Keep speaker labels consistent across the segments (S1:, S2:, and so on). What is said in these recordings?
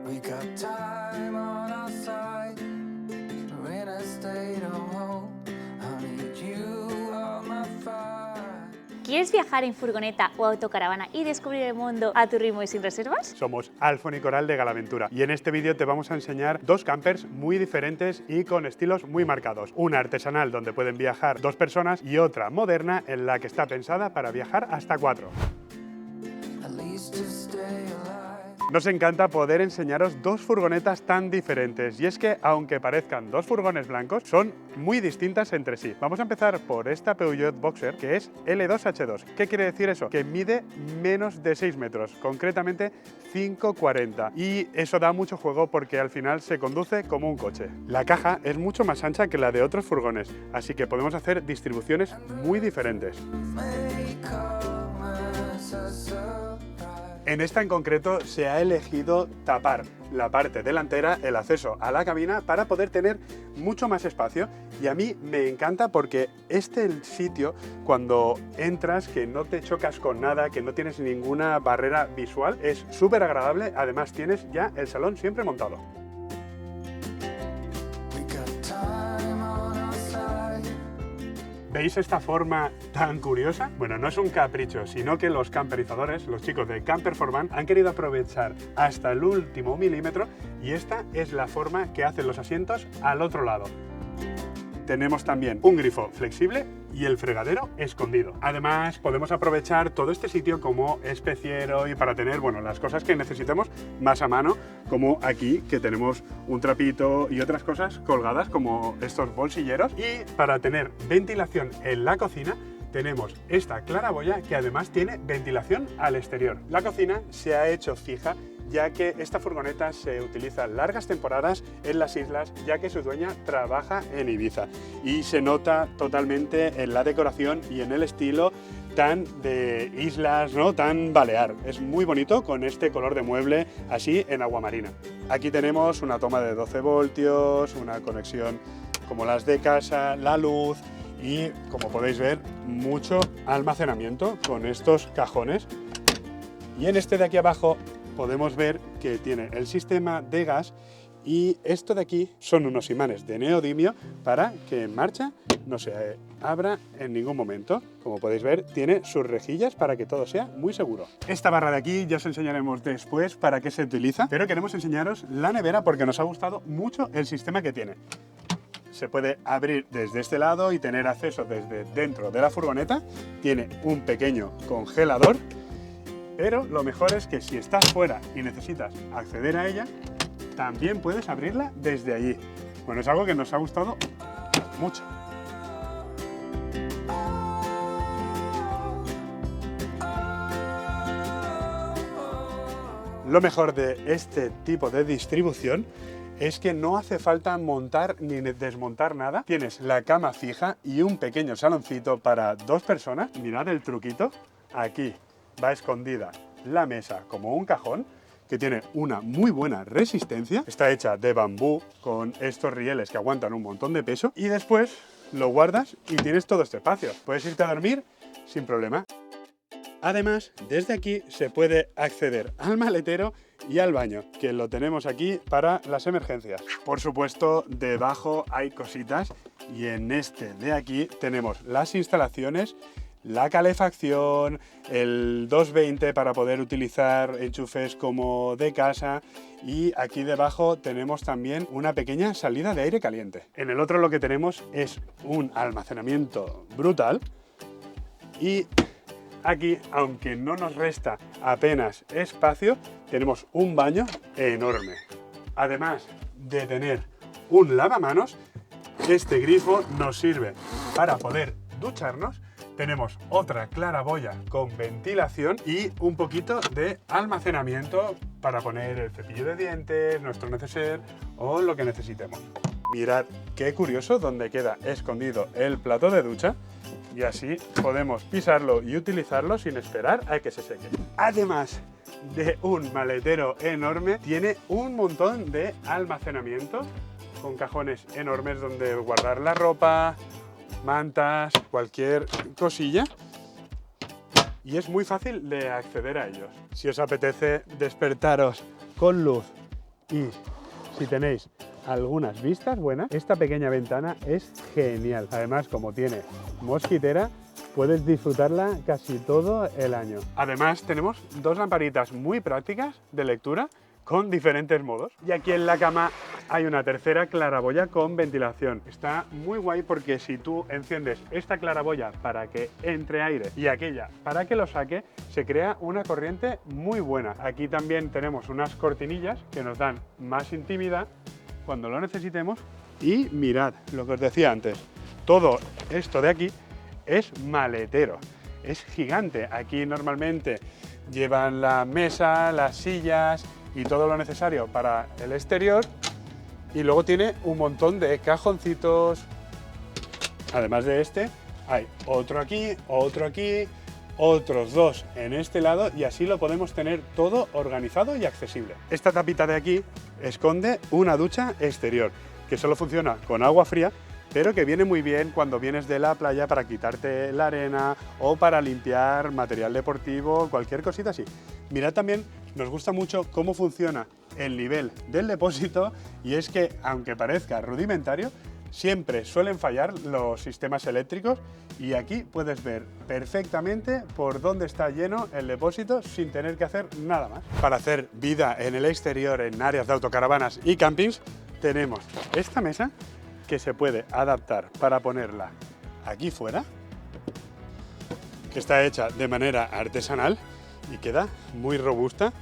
S1: We got time on our side. We're in a state of hope. I need you on my fire.
S2: ¿Quieres viajar en furgoneta o autocaravana y descubrir el mundo a tu ritmo y sin reservas?
S3: Somos Alfon y Coral de Galaventura y en este vídeo te vamos a enseñar dos campers muy diferentes y con estilos muy marcados. Una artesanal donde pueden viajar 2 personas y otra moderna en la que está pensada para viajar hasta 4.
S1: At least to stay alive.
S3: Nos encanta poder enseñaros 2 furgonetas tan diferentes y es que aunque parezcan 2 furgones blancos son muy distintas entre sí. Vamos a empezar por esta Peugeot Boxer que es L2H2. ¿Qué quiere decir eso? Que mide menos de 6 metros, concretamente 5,40 y eso da mucho juego porque al final se conduce como un coche. La caja es mucho más ancha que la de otros furgones, así que podemos hacer distribuciones muy diferentes.
S1: Make up a surprise.
S3: En esta en concreto se ha elegido tapar la parte delantera, el acceso a la cabina, para poder tener mucho más espacio. Y a mí me encanta porque este sitio, cuando entras, que no te chocas con nada, que no tienes ninguna barrera visual, es súper agradable. Además tienes ya el salón siempre montado.
S1: We got time on our side.
S3: ¿Veis esta forma tan curiosa? Bueno, no es un capricho, sino que los camperizadores, los chicos de Camper for Van, han querido aprovechar hasta el último milímetro y esta es la forma que hacen los asientos al otro lado. Tenemos también un grifo flexible y el fregadero escondido. Además, podemos aprovechar todo este sitio como especiero y para tener, bueno, las cosas que necesitemos más a mano, como aquí, que tenemos un trapito y otras cosas colgadas, como estos bolsilleros. Y para tener ventilación en la cocina, tenemos esta claraboya que además tiene ventilación al exterior. La cocina se ha hecho fija, ya que esta furgoneta se utiliza largas temporadas en las islas, ya que su dueña trabaja en Ibiza. Y se nota totalmente en la decoración y en el estilo tan de islas, ¿no? Tan balear. Es muy bonito con este color de mueble así en agua marina. Aquí tenemos una toma de 12 voltios, una conexión como las de casa, la luz y, como podéis ver, mucho almacenamiento con estos cajones. Y en este de aquí abajo podemos ver que tiene el sistema de gas y esto de aquí son unos imanes de neodimio para que en marcha no se abra en ningún momento. Como podéis ver, tiene sus rejillas para que todo sea muy seguro. Esta barra de aquí ya os enseñaremos después para qué se utiliza, pero queremos enseñaros la nevera porque nos ha gustado mucho el sistema que tiene. Se puede abrir desde este lado y tener acceso desde dentro de la furgoneta. Tiene un pequeño congelador. Pero lo mejor es que si estás fuera y necesitas acceder a ella, también puedes abrirla desde allí. Bueno, es algo que nos ha gustado mucho. Lo mejor de este tipo de distribución es que no hace falta montar ni desmontar nada. Tienes la cama fija y un pequeño saloncito para 2 personas. Mirad el truquito. Aquí va escondida la mesa como un cajón que tiene una muy buena resistencia. Está hecha de bambú con estos rieles que aguantan un montón de peso y después lo guardas y tienes todo este espacio. Puedes irte a dormir sin problema. Además, desde aquí se puede acceder al maletero y al baño, que lo tenemos aquí para las emergencias. Por supuesto, debajo hay cositas y en este de aquí tenemos las instalaciones, la calefacción, el 220 para poder utilizar enchufes como de casa y aquí debajo tenemos también una pequeña salida de aire caliente. En el otro lo que tenemos es un almacenamiento brutal y aquí, aunque no nos resta apenas espacio, tenemos un baño enorme. Además de tener un lavamanos, este grifo nos sirve para poder ducharnos. Tenemos otra claraboya con ventilación y un poquito de almacenamiento para poner el cepillo de dientes, nuestro neceser o lo que necesitemos. Mirad qué curioso donde queda escondido el plato de ducha y así podemos pisarlo y utilizarlo sin esperar a que se seque. Además de un maletero enorme, tiene un montón de almacenamiento con cajones enormes donde guardar la ropa, mantas, cualquier cosilla y es muy fácil de acceder a ellos. Si os apetece despertaros con luz Y si tenéis algunas vistas buenas, esta pequeña ventana es genial. Además, como tiene mosquitera, puedes disfrutarla casi todo el año. Además, tenemos dos lamparitas muy prácticas de lectura con diferentes modos. Y aquí en la cama hay una tercera claraboya con ventilación. Está muy guay porque si tú enciendes esta claraboya para que entre aire y aquella para que lo saque, se crea una corriente muy buena. Aquí también tenemos unas cortinillas que nos dan más intimidad cuando lo necesitemos. Y mirad lo que os decía antes, todo esto de aquí es maletero, es gigante. Aquí normalmente llevan la mesa, las sillas y todo lo necesario para el exterior, y luego tiene un montón de cajoncitos. Además de este, hay otro aquí, otros dos en este lado, y así lo podemos tener todo organizado y accesible. Esta tapita de aquí esconde una ducha exterior que solo funciona con agua fría, pero que viene muy bien cuando vienes de la playa para quitarte la arena o para limpiar material deportivo, cualquier cosita así. Mirad también, nos gusta mucho cómo funciona el nivel del depósito, y es que, aunque parezca rudimentario, siempre suelen fallar los sistemas eléctricos, y aquí puedes ver perfectamente por dónde está lleno el depósito sin tener que hacer nada más. Para hacer vida en el exterior en áreas de autocaravanas y campings, tenemos esta mesa que se puede adaptar para ponerla aquí fuera, que está hecha de manera artesanal y queda muy robusta.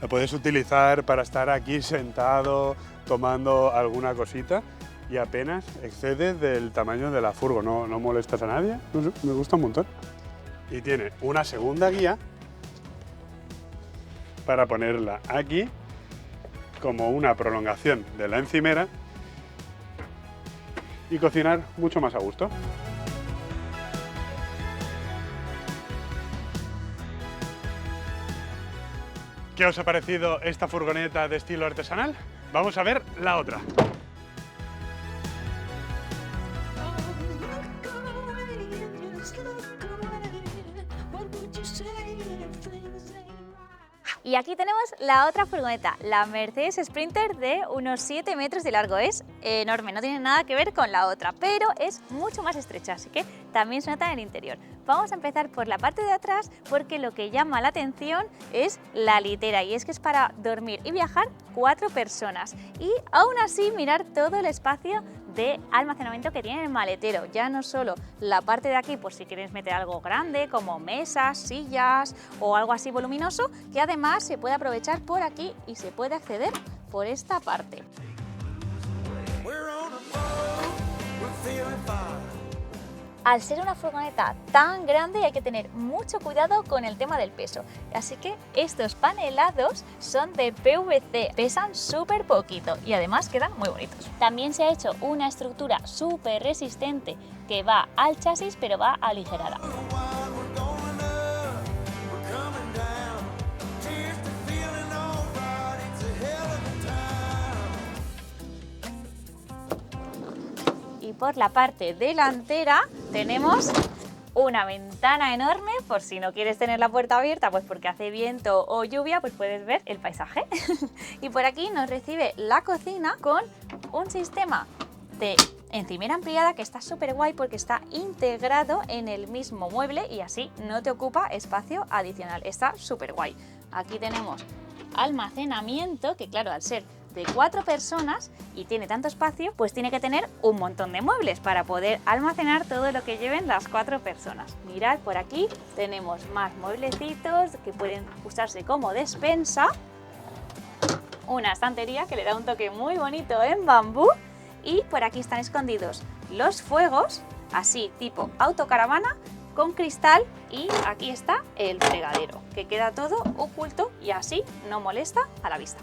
S3: La puedes utilizar para estar aquí sentado tomando alguna cosita y apenas excede del tamaño de la furgo, no molestas a nadie, no sé, me gusta un montón. Y tiene una segunda guía para ponerla aquí como una prolongación de la encimera y cocinar mucho más a gusto. ¿Qué os ha parecido esta furgoneta de estilo artesanal? Vamos a ver la otra.
S2: Y aquí tenemos la otra furgoneta, la Mercedes Sprinter de unos 7 metros de largo. Es enorme, no tiene nada que ver con la otra, pero es mucho más estrecha, así que también se nota en el interior. Vamos a empezar por la parte de atrás porque lo que llama la atención es la litera, y es que es para dormir y viajar 4 personas. Y aún así, mirar todo el espacio de almacenamiento que tiene el maletero. Ya no solo la parte de aquí, por si quieres meter algo grande como mesas, sillas o algo así voluminoso, que además se puede aprovechar por aquí y se puede acceder por esta parte. Al ser una furgoneta tan grande hay que tener mucho cuidado con el tema del peso, así que estos panelados son de PVC, pesan súper poquito y además quedan muy bonitos. También se ha hecho una estructura súper resistente que va al chasis, pero va aligerada. Y por la parte delantera tenemos una ventana enorme, por si no quieres tener la puerta abierta, pues porque hace viento o lluvia, pues puedes ver el paisaje. Y por aquí nos recibe la cocina con un sistema de encimera ampliada que está súper guay porque está integrado en el mismo mueble y así no te ocupa espacio adicional. Está súper guay. Aquí tenemos almacenamiento, que claro, al ser de 4 personas y tiene tanto espacio, pues tiene que tener un montón de muebles para poder almacenar todo lo que lleven las 4 personas. Mirad, por aquí tenemos más mueblecitos que pueden usarse como despensa, una estantería que le da un toque muy bonito en bambú, y por aquí están escondidos los fuegos, así tipo autocaravana, con cristal, y aquí está el fregadero, que queda todo oculto y así no molesta a la vista.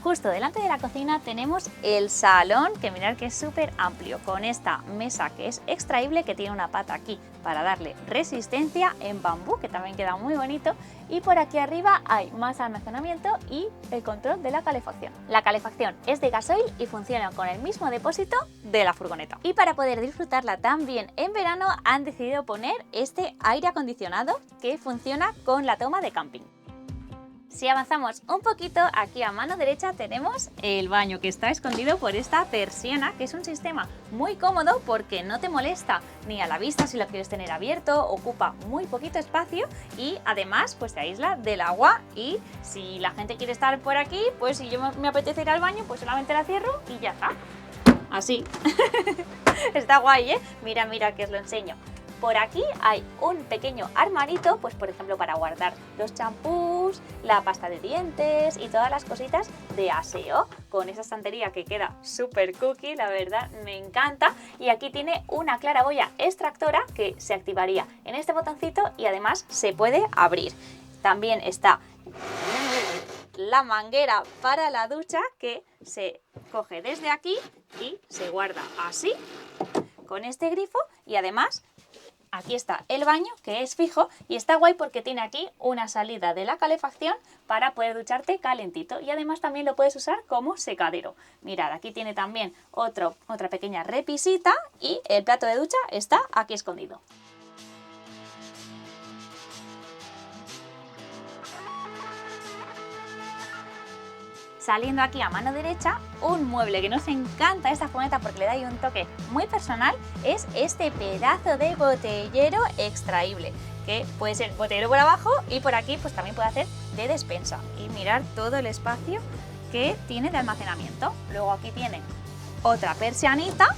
S2: Justo delante de la cocina tenemos el salón, que mirad que es súper amplio, con esta mesa que es extraíble, que tiene una pata aquí para darle resistencia en bambú, que también queda muy bonito, y por aquí arriba hay más almacenamiento y el control de la calefacción. La calefacción es de gasoil y funciona con el mismo depósito de la furgoneta. Y para poder disfrutarla también en verano han decidido poner este aire acondicionado que funciona con la toma de camping. Si avanzamos un poquito, aquí a mano derecha tenemos el baño, que está escondido por esta persiana, que es un sistema muy cómodo porque no te molesta ni a la vista si lo quieres tener abierto, ocupa muy poquito espacio y además pues te aísla del agua, y si la gente quiere estar por aquí, pues si yo me apetece ir al baño, pues solamente la cierro y ya está. Así. Está guay, ¿eh? Mira, mira que os lo enseño. Por aquí hay un pequeño armarito, pues por ejemplo para guardar los champús, la pasta de dientes y todas las cositas de aseo, con esa estantería que queda súper cookie, la verdad me encanta. Y aquí tiene una claraboya extractora que se activaría en este botoncito y además se puede abrir. También está la manguera para la ducha, que se coge desde aquí y se guarda así, con este grifo, y además aquí está el baño, que es fijo y está guay porque tiene aquí una salida de la calefacción para poder ducharte calentito, y además también lo puedes usar como secadero. Mirad, aquí tiene también otra pequeña repisita y el plato de ducha está aquí escondido. Saliendo aquí a mano derecha, un mueble que nos encanta esta furgoneta porque le da ahí un toque muy personal, es este pedazo de botellero extraíble, que puede ser botellero por abajo y por aquí pues también puede hacer de despensa. Y mirar todo el espacio que tiene de almacenamiento. Luego aquí tiene otra persianita,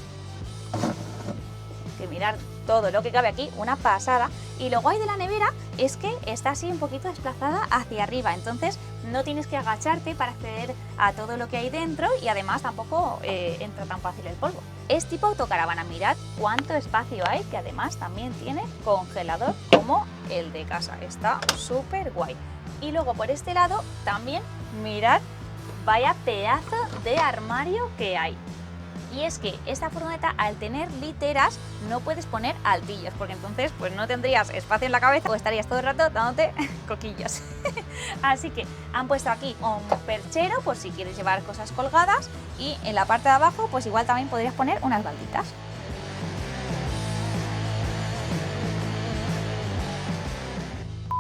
S2: que mirar todo lo que cabe aquí, una pasada. Y lo guay de la nevera es que está así un poquito desplazada hacia arriba, entonces no tienes que agacharte para acceder a todo lo que hay dentro, y además tampoco entra tan fácil el polvo. Es tipo autocaravana, mirad cuánto espacio hay, que además también tiene congelador como el de casa, está súper guay. Y luego por este lado también mirad, vaya pedazo de armario que hay. Y es que esta furgoneta, al tener literas, no puedes poner altillos, porque entonces pues no tendrías espacio en la cabeza o estarías todo el rato dándote coquillos. Así que han puesto aquí un perchero por si quieres llevar cosas colgadas, y en la parte de abajo pues igual también podrías poner unas balditas.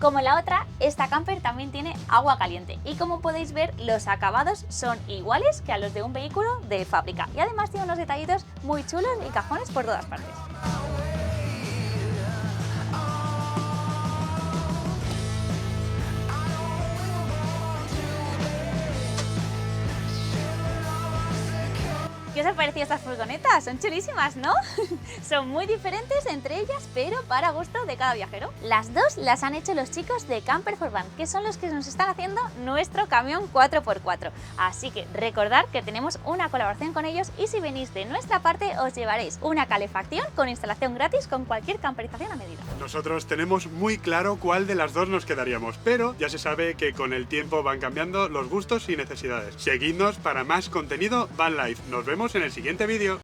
S2: Como la otra, esta camper también tiene agua caliente, y como podéis ver los acabados son iguales que a los de un vehículo de fábrica, y además tiene unos detallitos muy chulos y cajones por todas partes. ¿Qué os ha parecido estas furgonetas? Son chulísimas, ¿no? Son muy diferentes entre ellas, pero para gusto de cada viajero. Las dos las han hecho los chicos de Camper4Van, que son los que nos están haciendo nuestro camión 4x4. Así que recordad que tenemos una colaboración con ellos, y si venís de nuestra parte os llevaréis una calefacción con instalación gratis con cualquier camperización a medida.
S3: Nosotros tenemos muy claro cuál de las dos nos quedaríamos, pero ya se sabe que con el tiempo van cambiando los gustos y necesidades. Seguidnos para más contenido Van Life. Nos vemos en el siguiente vídeo.